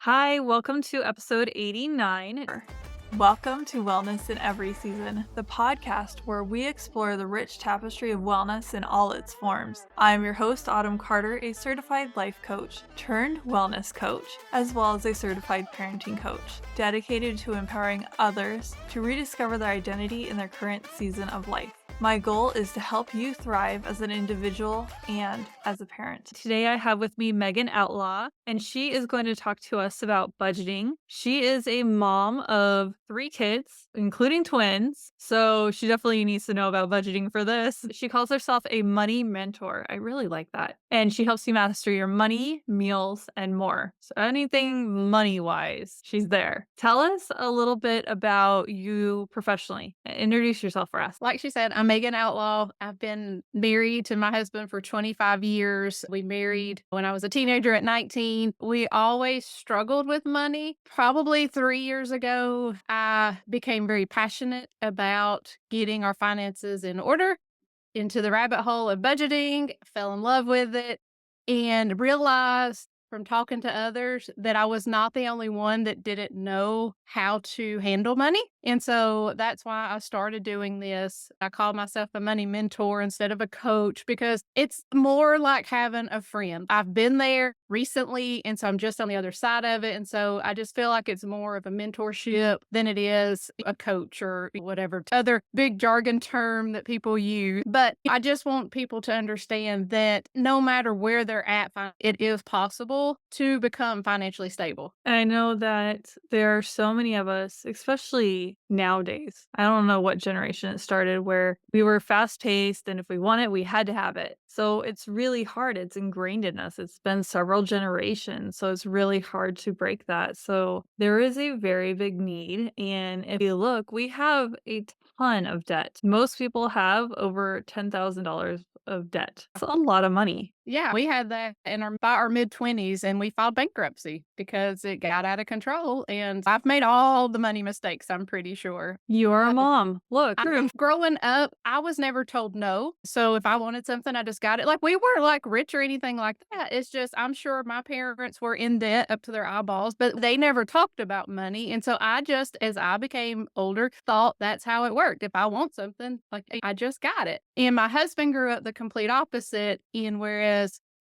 Hi, welcome to episode 89. Welcome to Wellness in Every Season, the podcast where we explore the rich tapestry of wellness in all its forms. I'm your host, Autumn Carter, a certified life coach turned wellness coach, as well as a certified parenting coach, dedicated to empowering others to rediscover their identity in their current season of life. My goal is to help you thrive as an individual and as a parent. Today I have with me Megan Outlaw, and she is going to talk to us about budgeting. She is a mom of 3 kids, including twins, so she definitely needs to know about budgeting for this. She calls herself a money mentor. I really like that. And she helps you master your money, meals, and more. So anything money-wise, she's there. Tell us a little bit about you professionally. Introduce yourself for us. Like she said, I'm Megan Outlaw. I've been married to my husband for 25 years. We married when I was a teenager at 19. We always struggled with money. Probably 3 years ago, I became very passionate about getting our finances in order, into the rabbit hole of budgeting, fell in love with it, and realized from talking to others that I was not the only one that didn't know how to handle money. And so that's why I started doing this. I call myself a money mentor instead of a coach because it's more like having a friend. I've been there recently, and so I'm just on the other side of it. And so I just feel like it's more of a mentorship than it is a coach or whatever other big jargon term that people use. But I just want people to understand that no matter where they're at, it is possible to become financially stable. I know that there are so many of us, especially nowadays. I don't know what generation it started where we were fast paced and if we want it, we had to have it. So it's really hard. It's ingrained in us. It's been several generations. So it's really hard to break that. So there is a very big need. And if you look, we have a ton of debt. Most people have over $10,000 of debt. That's a lot of money. Yeah, we had that in our mid-20s, and we filed bankruptcy because it got out of control, and I've made all the money mistakes, I'm pretty sure. You're a mom. Look, proof. Growing up, I was never told no. So if I wanted something, I just got it. Like, we weren't like rich or anything like that. It's just, I'm sure my parents were in debt up to their eyeballs, but they never talked about money. And so I just, as I became older, thought that's how it worked. If I want something, like, I just got it. And my husband grew up the complete opposite. And whereas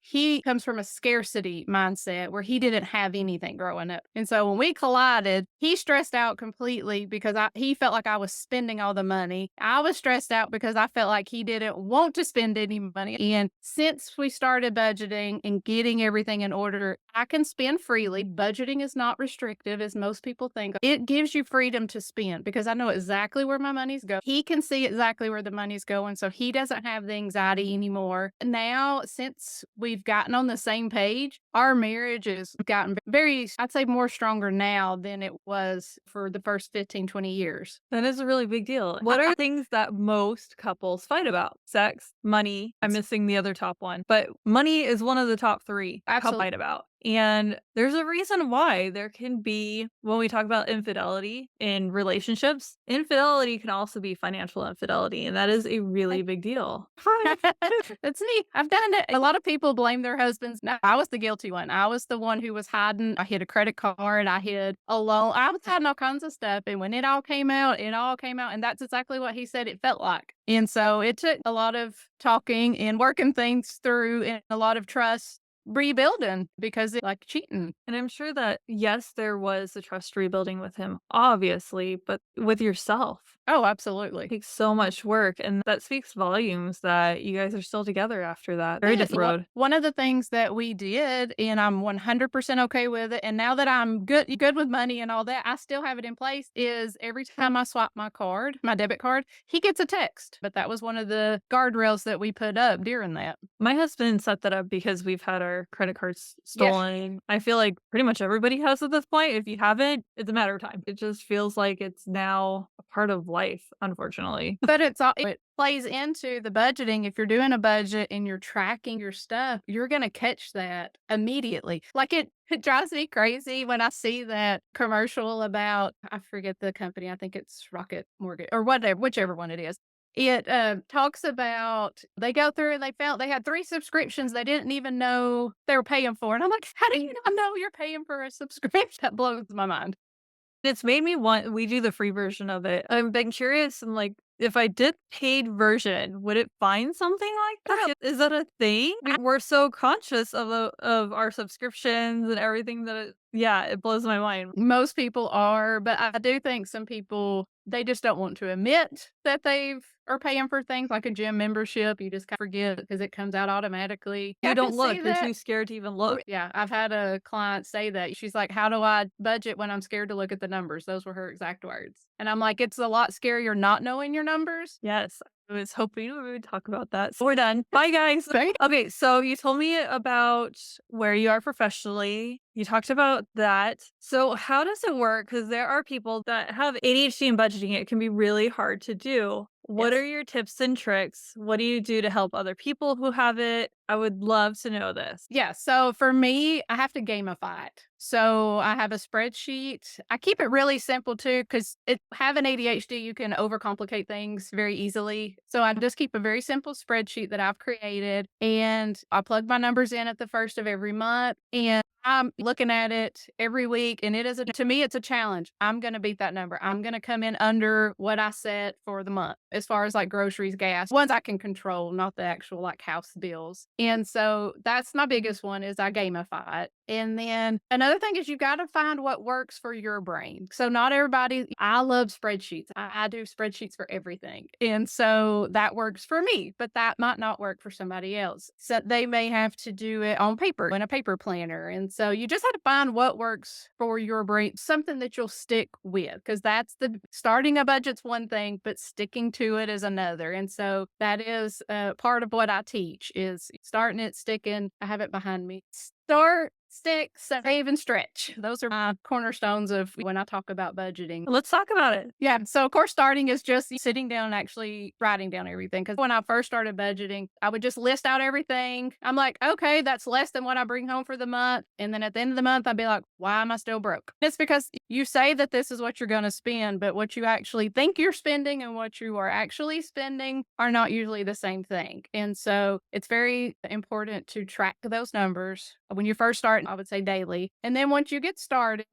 he comes from a scarcity mindset where he didn't have anything growing up. And so when we collided, he stressed out completely because he felt like I was spending all the money. I was stressed out because I felt like he didn't want to spend any money. And since we started budgeting and getting everything in order, I can spend freely. Budgeting is not restrictive as most people think. It gives you freedom to spend because I know exactly where my money's going. He can see exactly where the money's going. So he doesn't have the anxiety anymore. Now, since we've gotten on the same page, our marriage has gotten very, I'd say, more stronger now than it was for the first 15, 20 years. That is a really big deal. What are things that most couples fight about? Sex, money. I'm missing the other top one, but money is one of the top 3 couples Absolutely. fight about. And there's a reason why there can be, when we talk about infidelity in relationships, infidelity can also be financial infidelity. And that is a really big deal. Hi. That's neat. I've done it. A lot of people blame their husbands. No, I was the guilty one. I was the one who was hiding. I hid a credit card. I hid a loan. I was hiding all kinds of stuff. And when it all came out, it all came out. And that's exactly what he said it felt like. And so it took a lot of talking and working things through and a lot of trust rebuilding because it's like cheating. And I'm sure that, yes, there was a trust rebuilding with him, obviously, but with yourself. Oh, absolutely. Takes so much work, and that speaks volumes that you guys are still together after that. Very different road. One of the things that we did, and I'm 100% okay with it, and now that I'm good with money and all that, I still have it in place, is every time I swap my card, my debit card, he gets a text. But that was one of the guardrails that we put up during that. My husband set that up because we've had our credit cards Yeah. stolen. I feel like pretty much everybody has at this point. If you haven't, it's a matter of time. It just feels like it's now a part of life, unfortunately. But it plays into the budgeting. If you're doing a budget and you're tracking your stuff, you're gonna catch that immediately. Like, it drives me crazy when I see that commercial about, I forget the company, I think it's Rocket Mortgage or whatever, whichever one it is. It talks about they go through and they found they had 3 subscriptions they didn't even know they were paying for, and I'm like, "How do you not know you're paying for a subscription?" That blows my mind. It's made me want we do the free version of it. I've been curious and, like, if I did paid version, would it find something like that? Is that a thing? We're so conscious of our subscriptions and everything that it blows my mind. Most people are, but I do think some people, they just don't want to admit that they've are paying for things like a gym membership. You just kinda forget because it comes out automatically. You I can don't see look, you're that. too scared to even look. Yeah, I've had a client say that. She's like, "How do I budget when I'm scared to look at the numbers?" Those were her exact words. And I'm like, "It's a lot scarier not knowing your numbers." Yes, I was hoping we would talk about that. So we're done. Bye, guys. Right? Okay, so you told me about where you are professionally. You talked about that. So how does it work? Because there are people that have ADHD and budgeting. It can be really hard to do. What are Yes. your tips and tricks? What do you do to help other people who have it? I would love to know this. Yeah, so for me, I have to gamify it. So I have a spreadsheet. I keep it really simple too, because having ADHD, you can overcomplicate things very easily. So I just keep a very simple spreadsheet that I've created, and I plug my numbers in at the first of every month. And I'm looking at it every week, and it is to me, it's a challenge. I'm going to beat that number. I'm going to come in under what I set for the month as far as like groceries, gas, ones I can control, not the actual like house bills. And so that's my biggest one is I gamify it. And then another thing is you got to find what works for your brain. So not everybody, I love spreadsheets. I do spreadsheets for everything. And so that works for me, but that might not work for somebody else. So they may have to do it on paper in a paper planner. And so you just have to find what works for your brain, something that you'll stick with, because that's the starting a budget's one thing, but sticking to it is another. And so that is part of what I teach is starting it, sticking. I have it behind me. Start, stick, save, and stretch. Those are my cornerstones of when I talk about budgeting. Let's talk about it. Yeah. So, of course, starting is just sitting down and actually writing down everything. Because when I first started budgeting, I would just list out everything. I'm like, okay, that's less than what I bring home for the month. And then at the end of the month, I'd be like, why am I still broke? It's because you say that this is what you're going to spend, but what you actually think you're spending and what you are actually spending are not usually the same thing. And so it's very important to track those numbers. When you first start, I would say daily. And then once you get started,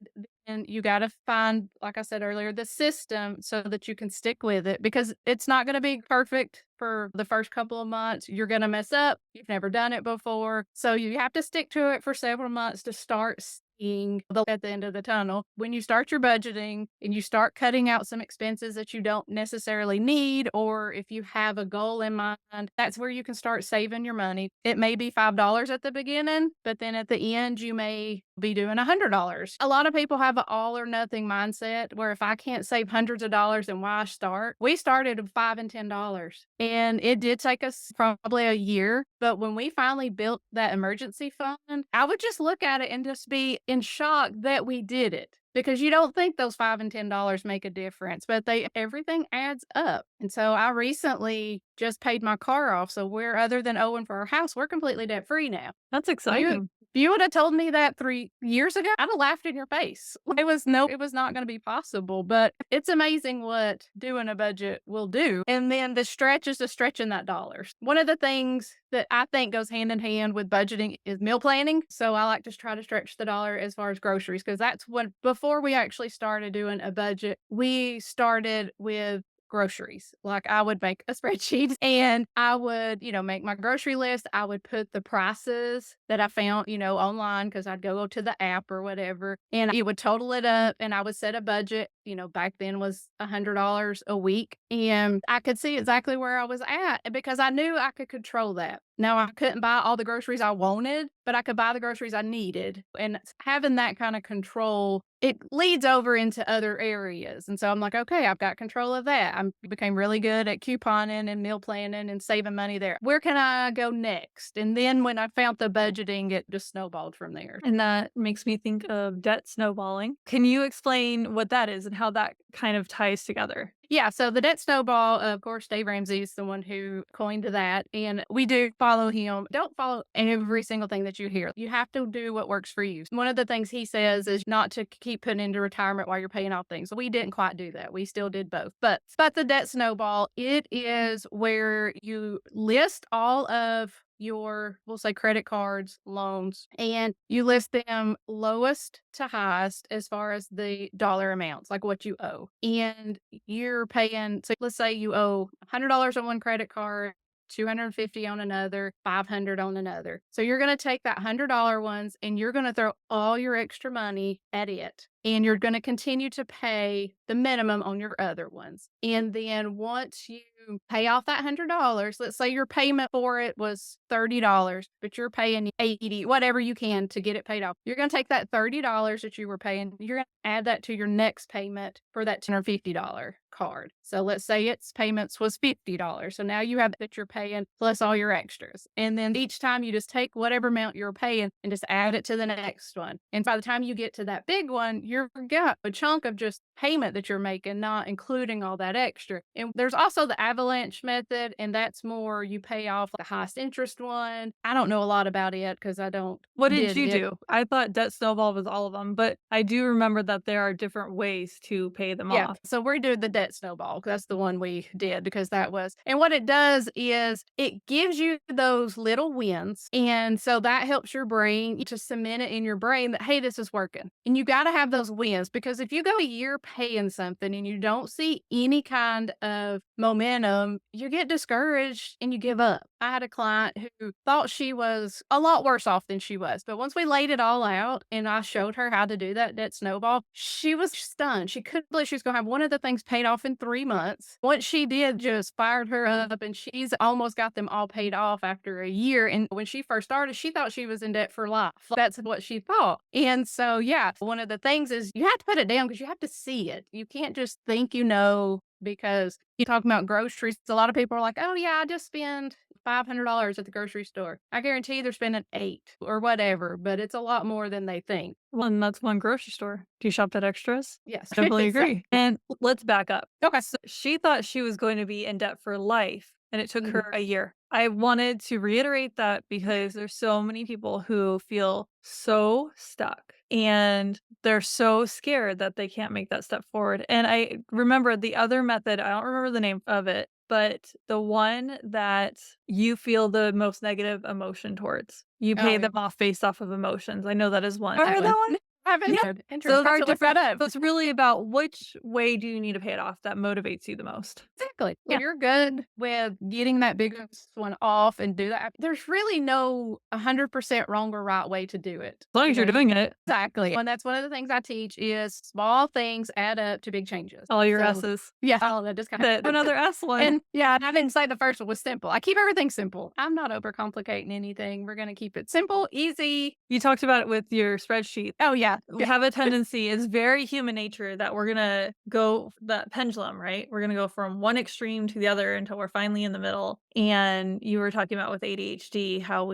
and you got to find, like I said earlier, the system so that you can stick with it because it's not going to be perfect for the first couple of months. You're going to mess up. You've never done it before. So you have to stick to it for several months to start seeing the at the end of the tunnel. When you start your budgeting and you start cutting out some expenses that you don't necessarily need, or if you have a goal in mind, that's where you can start saving your money. It may be $5 at the beginning, but then at the end, you may be doing $100. A lot of people have an all or nothing mindset where if I can't save hundreds of dollars, then why start? We started with $5 and $10, and it did take us probably a year. But when we finally built that emergency fund, I would just look at it and just be in shock that we did it because you don't think those $5 and $10 make a difference, but they everything adds up. And so I recently just paid my car off. So we're other than owing for our house, we're completely debt free now. That's You exciting. if you would have told me that 3 years ago, I'd have laughed in your face. It was not gonna be possible, but it's amazing what doing a budget will do. And then the stretch is just stretching that dollars. One of the things that I think goes hand in hand with budgeting is meal planning. So I like to try to stretch the dollar as far as groceries because that's when before we actually started doing a budget, we started with groceries. Like I would make a spreadsheet and I would, make my grocery list. I would put the prices that I found, online because I'd go to the app or whatever and it would total it up and I would set a budget, back then was $100 a week and I could see exactly where I was at because I knew I could control that. Now I couldn't buy all the groceries I wanted, but I could buy the groceries I needed. And having that kind of control, it leads over into other areas. And so I'm like, okay, I've got control of that. I became really good at couponing and meal planning and saving money there. Where can I go next? And then when I found the budgeting, it just snowballed from there. And that makes me think of debt snowballing. Can you explain what that is and how that kind of ties together? Yeah, so the debt snowball, of course, Dave Ramsey is the one who coined that, and we do follow him. Don't follow every single thing that you hear. You have to do what works for you. One of the things he says is not to keep putting into retirement while you're paying off things. We didn't quite do that. We still did both. But the debt snowball, it is where you list all of your, we'll say, credit cards, loans, and you list them lowest to highest as far as the dollar amounts, like what you owe. And you're paying, so let's say you owe $100 on one credit card, 250 on another, 500 on another. So you're going to take that $100 ones and you're going to throw all your extra money at it. And you're going to continue to pay the minimum on your other ones. And then once you pay off that $100, let's say your payment for it was $30, but you're paying 80, whatever you can to get it paid off. You're going to take that $30 that you were paying, you're going to add that to your next payment for that $250 card. So let's say its payments was $50. So now you have that you're paying plus all your extras. And then each time you just take whatever amount you're paying and just add it to the next one. And by the time you get to that big one, you've got a chunk of just payment that you're making, not including all that extra. And there's also the avalanche method, and that's more you pay off the highest interest one. I don't know a lot about it because I don't. What did you do? I thought debt snowball was all of them, but I do remember that there are different ways to pay them Yeah, off. so we're doing the debt snowball. That's the one we did because that was, and what it does is it gives you those little wins. And so that helps your brain to cement it in your brain that, hey, this is working. And you got to have those wins because if you go a year paying something and you don't see any kind of momentum, you get discouraged and you give up. I had a client who thought she was a lot worse off than she was. But once we laid it all out and I showed her how to do that debt snowball, she was stunned. She couldn't believe she was going to have one of the things paid off in 3 months. What she did just fired her up, and she's almost got them all paid off after a year. And when she first started, she thought she was in debt for life. That's what she thought. And so, yeah, one of the things is you have to put it down because you have to see it. You can't just think you know because you talk about groceries. A lot of people are like, oh, yeah, I just spend $500 at the grocery store. I guarantee they're spending 8 or whatever, but it's a lot more than they think. Well, and that's one grocery store. Do you shop at Extras? Yes. I definitely agree. And let's back up. Okay. So she thought she was going to be in debt for life, and it took Mhm. her a year. I wanted to reiterate that because there's so many people who feel so stuck and they're so scared that they can't make that step forward. And I remember the other method, I don't remember the name of it, but the one that you feel the most negative emotion towards. You Oh, pay yeah. them off based off of emotions. I know that is one. That Remember that one? I haven't. Yeah. Interesting. So there I'll are have to look that different. up. So it's really about which way do you need to pay it off that motivates you the most. Exactly. Yeah. If you're good with getting that big one off and do that, there's really no 100% wrong or right way to do it. As long as you're doing it, Exactly. And that's one of the things I teach is small things add up to big changes. all your So, S's. yeah, all of that just kind of Another S one. And yeah, and I didn't say the first one was simple. I keep everything simple. I'm not overcomplicating anything. We're going to keep it simple, easy. You talked about it with your spreadsheet. Oh, yeah. We have a tendency, it's very human nature that we're gonna go that pendulum, right? We're gonna go from one extreme to the other until we're finally in the middle. And you were talking about with ADHD, how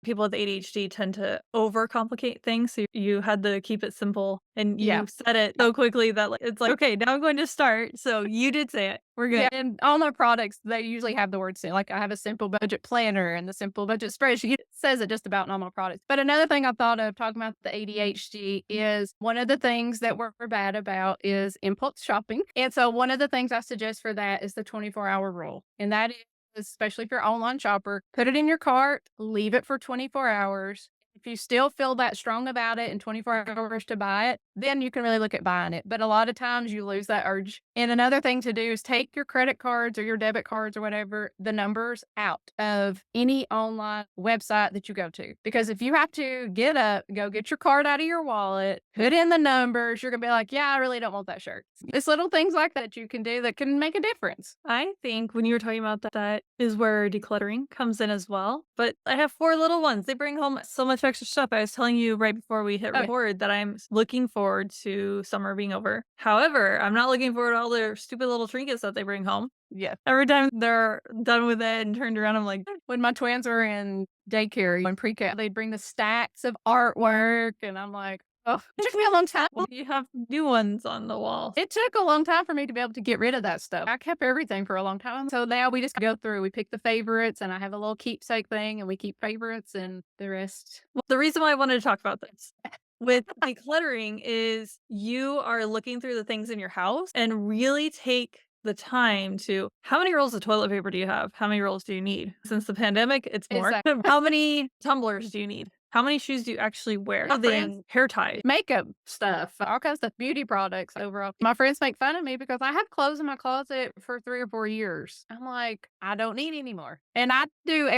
people with ADHD tend to overcomplicate things. So you had to keep it simple and you Yeah. said it so quickly that it's like, okay, now I'm going to start. So you did say it. We're good. Yeah, and all my products, they usually have the word like I have a simple budget planner and the simple budget spreadsheet. It says it just about in all my products. But another thing I thought of talking about the ADHD is one of the things that we're bad about is impulse shopping. And so one of the things I suggest for that is the 24-hour rule. And that is, especially if you're an online shopper, put it in your cart, leave it for 24 hours. If you still feel that strong about it in 24 hours to buy it, then you can really look at buying it. But a lot of times you lose that urge. And another thing to do is take your credit cards or your debit cards or whatever, the numbers out of any online website that you go to. Because if you have to get up, go get your card out of your wallet, put in the numbers, you're going to be like, yeah, I really don't want that shirt. It's little things like that you can do that can make a difference. I think when you were talking about that is where decluttering comes in as well. But I have 4 little ones. They bring home so much extra stuff. I was telling you right before we hit record that I'm looking forward to summer being over. However, I'm not looking forward to all their stupid little trinkets that they bring home. Yeah. Every time they're done with it and turned around, I'm like, when my twins were in daycare and pre-K, they'd bring the stacks of artwork, and I'm like, Oh, it took me a long time. You have new ones on the wall. It took a long time for me to be able to get rid of that stuff. I kept everything for a long time. So now we just go through, we pick the favorites, and I have a little keepsake thing, and we keep favorites and the rest. Well, the reason why I wanted to talk about this with decluttering is you are looking through the things in your house and really take the time to how many rolls of toilet paper do you have? How many rolls do you need? Since the pandemic, it's more. Exactly. How many tumblers do you need? How many shoes do you actually wear? My Clothing, friends- hair ties. Makeup stuff, all kinds of beauty products overall. My friends make fun of me because I have clothes in my closet for 3 or 4 years. I'm like, I don't need any more. And I do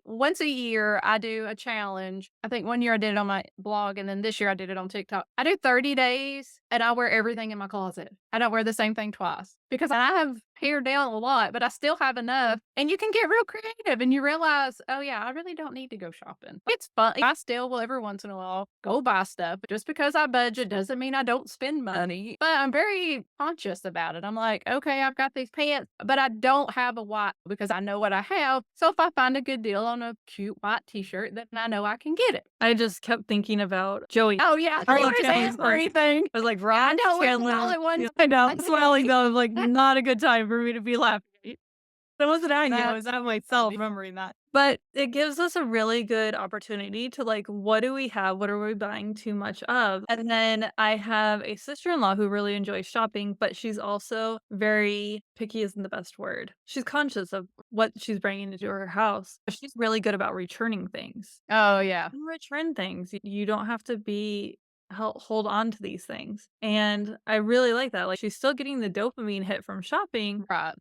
once a year, I do a challenge. I think one year I did it on my blog, and then this year I did it on TikTok. I do 30 days and I wear everything in my closet. I don't wear the same thing twice because I have pared down a lot, but I still have enough. And you can get real creative and you realize, oh yeah, I really don't need to go shopping. It's fun. I still will every once in a while go buy stuff. Just because I budget doesn't mean I don't spend money, but I'm very conscious about it. I'm like, okay, I've got these pants, but I don't have a white because I know what I have. So if I find a good deal on a cute white t-shirt, then I know I can get it. I just kept thinking about Joey. Oh yeah, I love there's Chandler's part. everything. I was like, I Rob, know it's Chandler. all at once. Yeah, I know. I'm smiling though. I'm like, not a good time for me to be laughing. That wasn't at you. I was at myself remembering that. But it gives us a really good opportunity to like, what do we have? What are we buying too much of? And then I have a sister-in-law who really enjoys shopping, but she's also very picky isn't the best word. She's conscious of what she's bringing into her house. She's really good about returning things. Oh yeah. You return things. You don't have to be hold on to these things. And I really like that. Like she's still getting the dopamine hit from shopping, Right.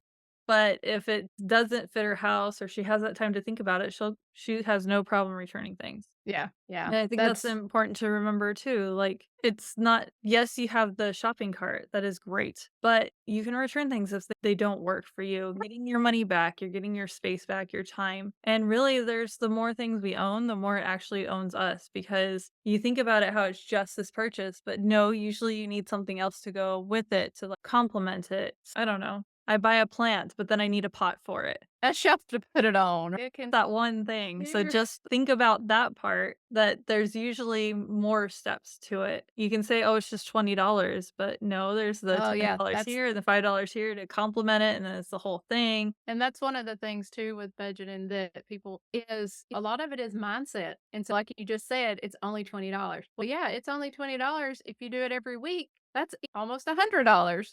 but if it doesn't fit her house or she has that time to think about it, she has no problem returning things. Yeah. Yeah. And I think that's important to remember too. Like it's not yes, you have the shopping cart. That is great. But you can return things if they don't work for you. Getting your money back, you're getting your space back, your time. And really there's the more things we own, the more it actually owns us because you think about it how it's just this purchase, but no, usually you need something else to go with it to like complement it. I don't know. I buy a plant, but then I need a pot for it. a shelf to put it on. It can That one thing. So just think about that part that there's usually more steps to it. You can say, oh, it's just $20, but no, there's the Oh, yeah, $10 that's here, the $5 here to complement it, and then it's the whole thing. And that's one of the things too with budgeting that people is a lot of it is mindset. And so like you just said, it's only $20. Well, yeah, it's only $20 if you do it every week. That's almost $100.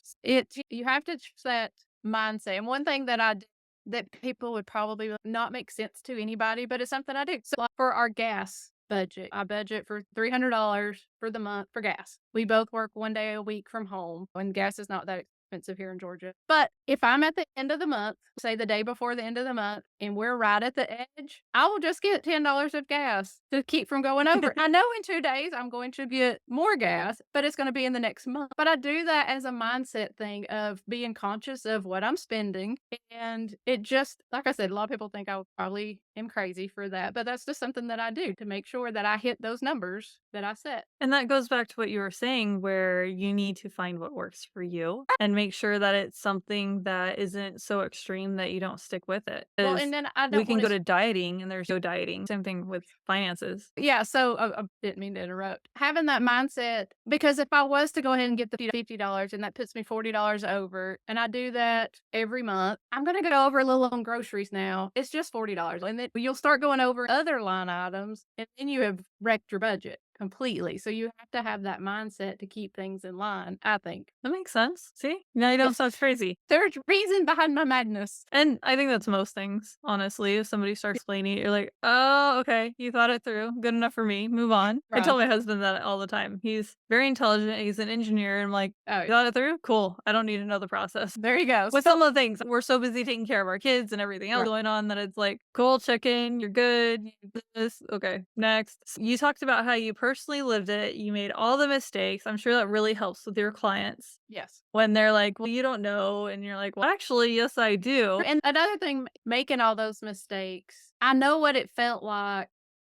You have to set mindset. And one thing that I do that people would probably not make sense to anybody, but it's something I do. So like for our gas budget, I budget for $300 for the month for gas. We both work 1 day a week from home and gas is not that expensive here in Georgia. But if I'm at the end of the month, say the day before the end of the month, and we're right at the edge, I will just get $10 of gas to keep from going over. I know in 2 days I'm going to get more gas, but it's going to be in the next month. But I do that as a mindset thing of being conscious of what I'm spending. And it just, like I said, a lot of people think I probably am crazy for that, but that's just something that I do to make sure that I hit those numbers that I set. And that goes back to what you were saying, where you need to find what works for you and make sure that it's something that isn't so extreme that you don't stick with it. Well, 'Cause and then I we don't can want go to dieting and there's no dieting. Same thing with finances. Yeah, so I didn't mean to interrupt. Having that mindset, because if I was to go ahead and get the $50 and that puts me $40 over, and I do that every month, I'm going to go over a little on groceries now. It's just $40. And then you'll start going over other line items, and then you have wrecked your budget completely. So you have to have that mindset to keep things in line, I think. That makes sense. See? Now you don't sound crazy. There's reason behind my madness. And I think that's most things, honestly. If somebody starts explaining it, you're like, oh, okay, you thought it through. Good enough for me. Move on. I Right. tell my husband that all the time. He's very intelligent. He's an engineer. And I'm like, Oh, you thought it through? Cool. I don't need another process. there you go. With some of the things, we're so busy taking care of our kids and everything else Right. going on that it's like, cool, check in, you're good, you did this, okay, next. You talked about how you personally lived it, you made all the mistakes. I'm sure that really helps with your clients Yes. when they're like, well, you don't know, and you're like, well, actually, yes, I do. And another thing, making all those mistakes, I know what it felt like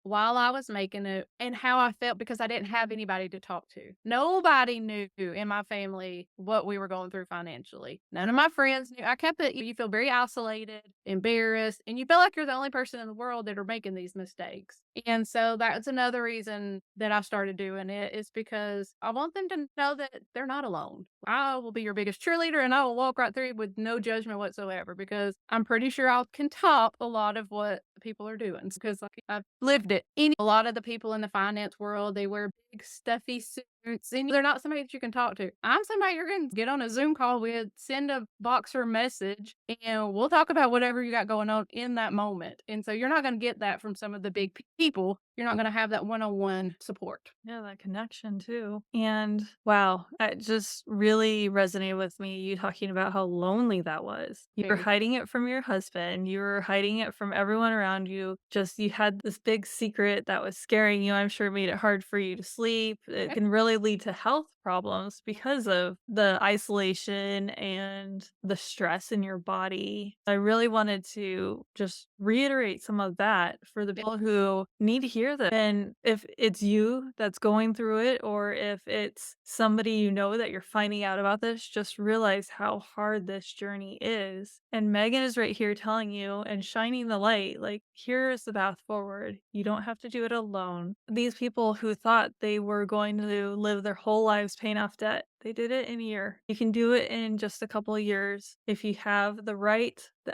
while I was making it and how I felt because I didn't have anybody to talk to. Nobody knew in my family what we were going through financially. None of my friends knew. I kept it, you feel very isolated, embarrassed, and you feel like you're the only person in the world that are making these mistakes. And so that's another reason that I started doing it is because I want them to know that they're not alone. I will be your biggest cheerleader and I will walk right through with no judgment whatsoever because I'm pretty sure I can top a lot of what people are doing because like I've lived it. A lot of the people in the finance world, they wear big stuffy suits and they're not somebody that you can talk to. I'm somebody you're going to get on a Zoom call with, send a Boxer message, and we'll talk about whatever you got going on in that moment. And so you're not going to get that from some of the big people. You're not going to have that one-on-one support. Yeah, that connection too. And wow, it just really resonated with me, you talking about how lonely that was. You were Very. hiding it from your husband, you were hiding it from everyone around you. Just you had this big secret that was scaring you. I'm sure it made it hard for you to sleep. It Yep. can really lead to health problems because of the isolation and the stress in your body. I really wanted to just reiterate some of that for the Yep. people who need to hear this. And if it's you that's going through it, or if it's somebody you know that you're finding out about this, just realize how hard this journey is. And Megan is right here telling you and shining the light like, here is the path forward. You don't have to do it alone. These people who thought they were going to live their whole lives paying off debt, they did it in a year. You can do it in just a couple of years if you have the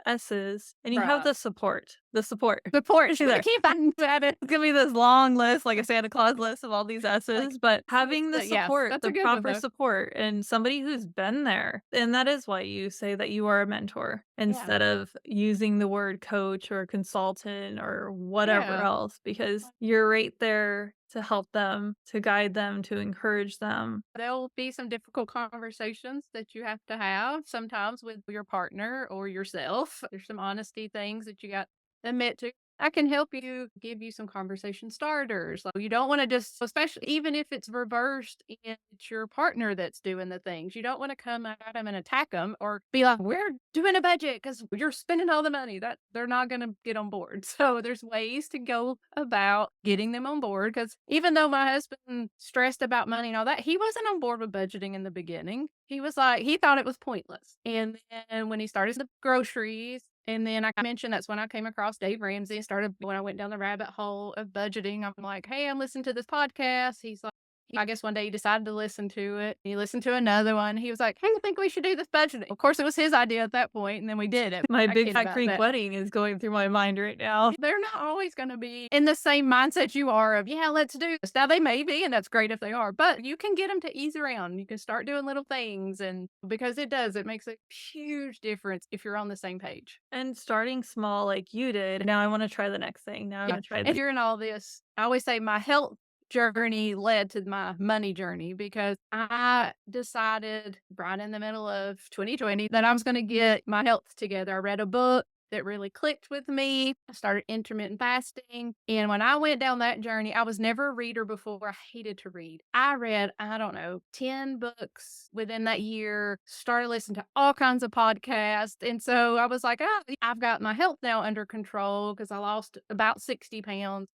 S's, and you have Right. the support. The support. Support. See there. Keep on at it. It's gonna be this long list, like a Santa Claus list of all these Like, S's, but having the yes, support, that's a the good one proper though. support, and somebody who's been there. And that is why you say that you are a mentor Yeah. instead of using the word coach or consultant or whatever Yeah. else, because you're right there to help them, to guide them, to encourage them. There'll be some difficult conversations that you have to have sometimes with your partner or yourself. There's some honesty things that you got to admit to. I can help you give you some conversation starters. Like you don't want to just, especially even if it's reversed and it's your partner that's doing the things, you don't want to come at them and attack them or be like, we're doing a budget because you're spending all the money. That they're not going to get on board. So there's ways to go about getting them on board because even though my husband stressed about money and all that, he wasn't on board with budgeting in the beginning. He was like, he thought it was pointless. And then when he started the groceries, and then I mentioned that's when I came across Dave Ramsey and started when I went down the rabbit hole of budgeting. I'm like, hey, I'm listening to this podcast. He's like, I guess one day he decided to listen to it. He listened to another one. He was like, hey, I think we should do this budgeting. Of course, it was his idea at that point, and then we did it. My I Big kid Fat about Greek that. wedding is going through my mind right now. They're not always going to be in the same mindset you are of, yeah, let's do this. Now they may be, and that's great if they are, but you can get them to ease around. You can start doing little things. And because it makes a huge difference if you're on the same page. And starting small like you did, now I wanna try the next thing. Now I Yeah. wanna try And this. during all this, I always say my health journey led to my money journey because I decided right in the middle of 2020 that I was going to get my health together. I read a book that really clicked with me. I started intermittent fasting. And when I went down that journey, I was never a reader before. I hated to read. I read, I don't know, 10 books within that year, started listening to all kinds of podcasts. And so I was like, oh, I've got my health now under control because I lost about 60 pounds.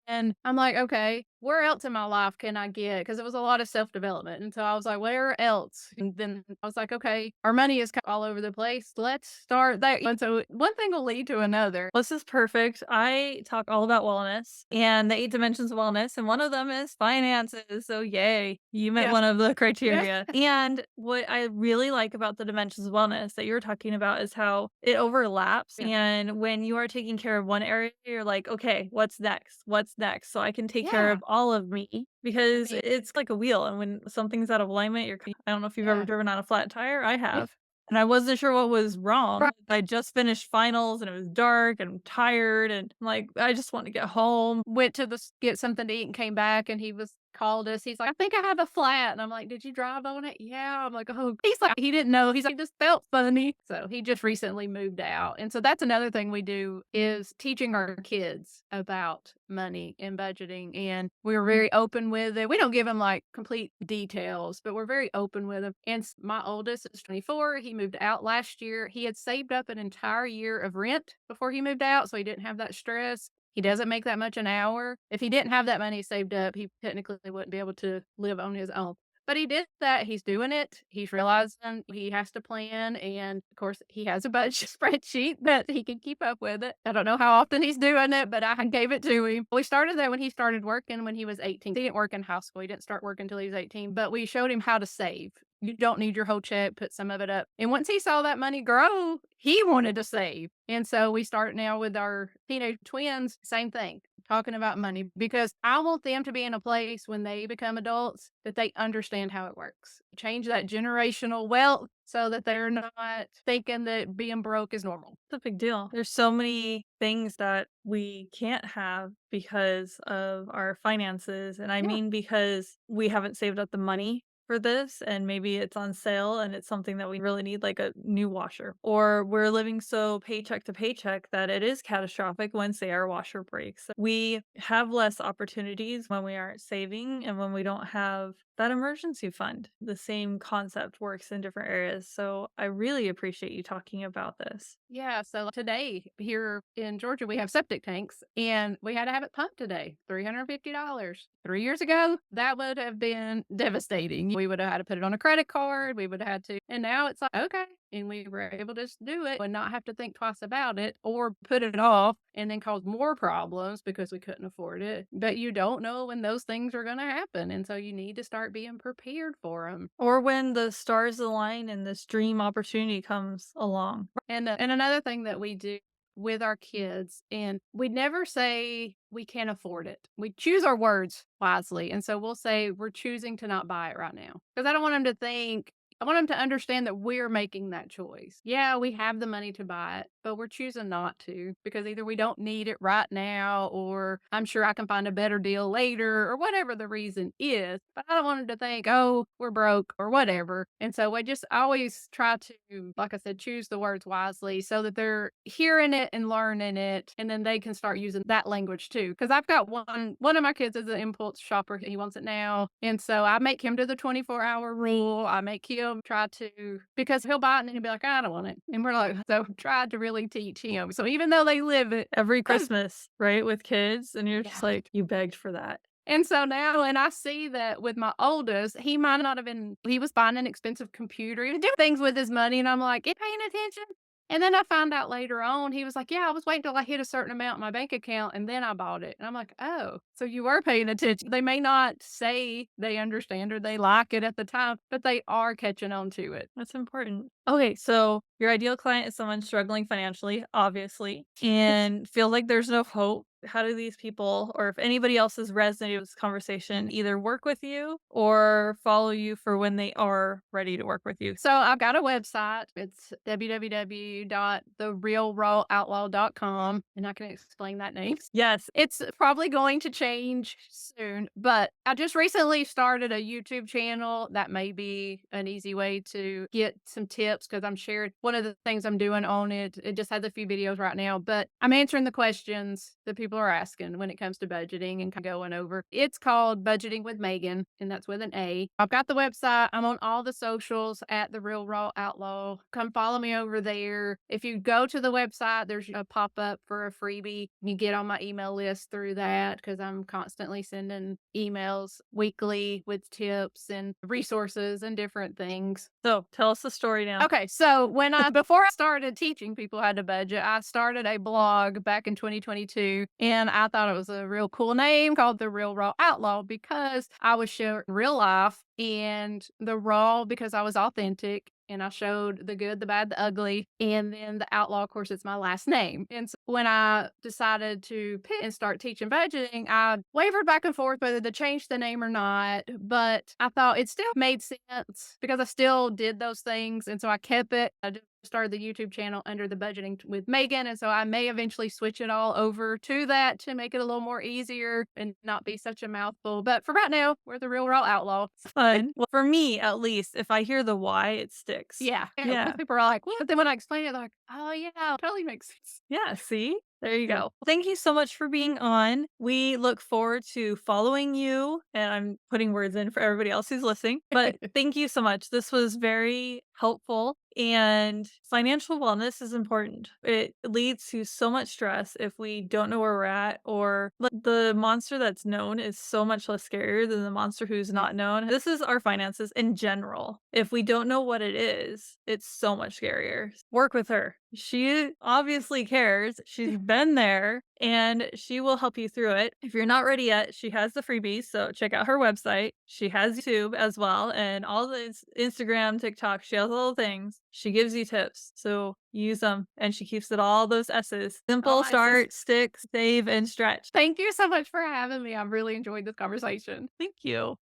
And I'm like, okay, where else in my life can I get? Because it was a lot of self development. And so I was like, where else? And then I was like, okay, our money is all over the place. Let's start there. And so one thing will lead to another. This is perfect. I talk all about wellness and the 8 dimensions of wellness, and one of them is finances. So yay, you met Yeah. one of the Yeah. criteria. And what I really like about the dimensions of wellness that you're talking about is how it overlaps. Yeah. And when you are taking care of one area, you're like, okay, what's next? What's next? So I can take care Yeah. of all of me I because mean, it's like a wheel. And when something's out of alignment, I don't know if you've ever yeah. driven on a flat tire. I Yeah. have. And I wasn't sure what was wrong. Right. I just finished finals and it was dark and I'm tired and I'm like, I just want to get home. Went to get something to eat and came back and he was called us. He's like, I think I have a flat. And I'm like, did you drive on it? Yeah. I'm like, oh, he's like, he didn't know. He's like, it just felt funny. So he just recently moved out. And so that's another thing we do is teaching our kids about money and budgeting. And we're very open with it. We don't give them like complete details, but we're very open with them. And my oldest is 24. He moved out last year. He had saved up an entire year of rent before he moved out. So he didn't have that stress. He doesn't make that much an hour. If he didn't have that money saved up, he technically wouldn't be able to live on his own. But he did that. He's doing it. He's realizing he has to plan. And of course, he has a budget spreadsheet that he can keep up with it. I don't know how often he's doing it, but I gave it to him. We started that when he started working when he was 18. He didn't work in high school. He didn't start working until he was 18, but we showed him how to save. You don't need your whole check, put some of it up. And once he saw that money grow, he wanted to save. And so we start now with our teenage twins, same thing, talking about money because I want them to be in a place when they become adults that they understand how it works. Change that generational wealth so that they're not thinking that being broke is normal. It's a big deal. There's so many things that we can't have because of our finances. And I Yeah. mean, because we haven't saved up the money for this, and maybe it's on sale and it's something that we really need, like a new washer. Or we're living so paycheck to paycheck that it is catastrophic when, say, our washer breaks. We have less opportunities when we aren't saving and when we don't have that emergency fund. The same concept works in different areas. So I really appreciate you talking about this. Yeah, so today here in Georgia, we have septic tanks and we had to have it pumped today, $350. 3 years ago, that would have been devastating. We would have had to put it on a credit card. We would have had to, and now it's like, okay. And we were able to just do it and not have to think twice about it or put it off and then cause more problems because we couldn't afford it. But you don't know when those things are going to happen. And so you need to start being prepared for them. Or when the stars align and this dream opportunity comes along. And another thing that we do with our kids, and we never say we can't afford it. We choose our words wisely. And so we'll say we're choosing to not buy it right now. Because I don't want them to think, I want them to understand that we're making that choice. Yeah, we have the money to buy it, but we're choosing not to because either we don't need it right now or I'm sure I can find a better deal later or whatever the reason is. But I don't want them to think, oh, we're broke or whatever. And so I just always try to, like I said, choose the words wisely so that they're hearing it and learning it. And then they can start using that language too. Because I've got one of my kids is an impulse shopper. He wants it now. And so I make him do the 24-hour rule. I make him try to, because he'll buy it and then he'll be like, I don't want it. And we're like, so tried to really teach him. So even though they live it, Every Christmas, right, with kids, and you're just yeah. like, "You begged for that." And so now, and I see that with my oldest, he might not have been, he was buying an expensive computer, he was doing things with his money, and I'm like, "You paying attention?" And then I found out later on, he was like, "Yeah, I was waiting till I hit a certain amount in my bank account, and then I bought it." And I'm like, "Oh, so you were paying attention." They may not say they understand or they like it at the time, but they are catching on to it. That's important. Okay, so your ideal client is someone struggling financially, obviously, and feel like there's no hope. How do these people, or if anybody else has resonated with this conversation, either work with you or follow you for when they are ready to work with you? So I've got a website. It's www.therealrawoutlaw.com, and I can explain that name. Yes. It's probably going to change soon, but I just recently started a YouTube channel. That may be an easy way to get some tips because I'm sharing one of the things I'm doing on it. It just has a few videos right now, but I'm answering the questions that people are asking when it comes to budgeting and going over. It's called Budgeting with Megan, and that's with an A. I've got the website. I'm on all the socials at The Real Raw Outlaw. Come follow me over there. If you go to the website, there's a pop up for a freebie. You get on my email list through that because I'm constantly sending emails weekly with tips and resources and different things. So tell us the story now. Okay, so before I started teaching people how to budget, I started a blog back in 2022, and I thought it was a real cool name called The Real Raw Outlaw because I was sharing real life and the raw because I was authentic and I showed the good, the bad, the ugly. And then the outlaw, of course, it's my last name. And so when I decided to pick and start teaching budgeting, I wavered back and forth whether to change the name or not. But I thought it still made sense because I still did those things. And so I kept it. I just started the YouTube channel under the Budgeting with Megan. And so I may eventually switch it all over to that to make it a little more easier and not be such a mouthful. But for right now, we're the Real Raw Outlaw. Fun. Well, for me, at least, if I hear the why, it sticks. Yeah. Yeah. People are like, what? But then when I explain it, they're like, oh, yeah, totally makes sense. Yeah, see? There you Yeah. go. Thank you so much for being on. We look forward to following you, and I'm putting words in for everybody else who's listening, but thank you so much. This was very helpful, And financial wellness is important. It leads to so much stress if we don't know where we're at, or like the monster that's known is so much less scarier than the monster who's not known. This is our finances in general. If we don't know what it is, it's so much scarier. Work with her. She obviously cares. She's been there and she will help you through it. If you're not ready yet, she has the freebies. So check out her website. She has YouTube as well and all the Instagram, TikTok. She has all the things. She gives you tips. So use them and she keeps it all those S's. Simple, start, stick, save, and stretch. Thank you so much for having me. I've really enjoyed this conversation. Thank you.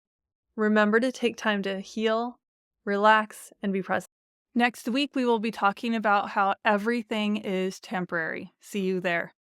Remember to take time to heal, relax, and be present. Next week, we will be talking about how everything is temporary. See you there.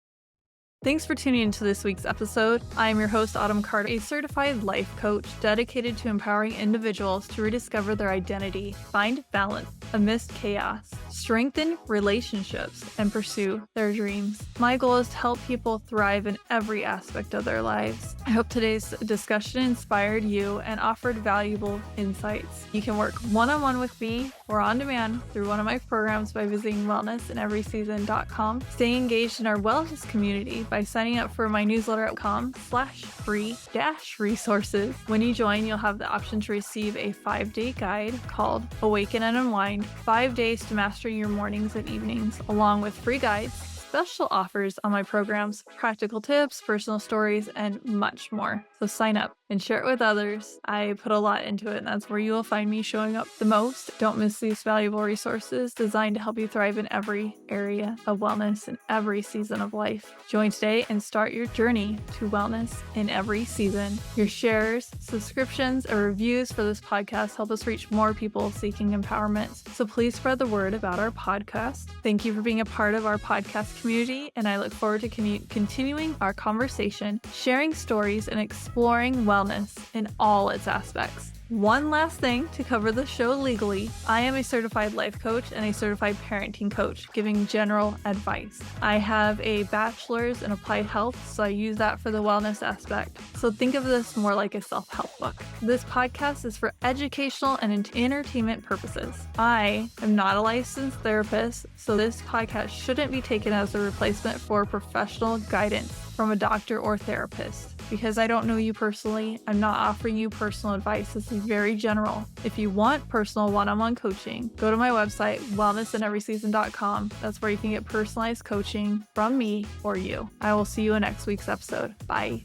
Thanks for tuning into this week's episode. I am your host, Autumn Carter, a certified life coach dedicated to empowering individuals to rediscover their identity, find balance amidst chaos, strengthen relationships, and pursue their dreams. My goal is to help people thrive in every aspect of their lives. I hope today's discussion inspired you and offered valuable insights. You can work one-on-one with me or on demand through one of my programs by visiting wellnessinEverySeason.com. Stay engaged in our wellness community by signing up for my newsletter at com/free-resources. When you join, you'll have the option to receive a 5-day guide called Awaken and Unwind, 5 days to mastering your mornings and evenings, along with free guides, special offers on my programs, practical tips, personal stories, and much more. So sign up and share it with others. I put a lot into it, and that's where you will find me showing up the most. Don't miss these valuable resources designed to help you thrive in every area of wellness in every season of life. Join today and start your journey to wellness in every season. Your shares, subscriptions, or reviews for this podcast help us reach more people seeking empowerment. So please spread the word about our podcast. Thank you for being a part of our podcast community, and I look forward to continuing our conversation, sharing stories, and exploring wellness in all its aspects. One last thing to cover the show legally. I am a certified life coach and a certified parenting coach, giving general advice. I have a bachelor's in applied health, so I use that for the wellness aspect. So think of this more like a self-help book. This podcast is for educational and entertainment purposes. I am not a licensed therapist, so this podcast shouldn't be taken as a replacement for professional guidance from a doctor or therapist. Because I don't know you personally, I'm not offering you personal advice. This is very general. If you want personal one-on-one coaching, go to my website, wellnessinEverySeason.com. That's where you can get personalized coaching from me or you. I will see you in next week's episode. Bye.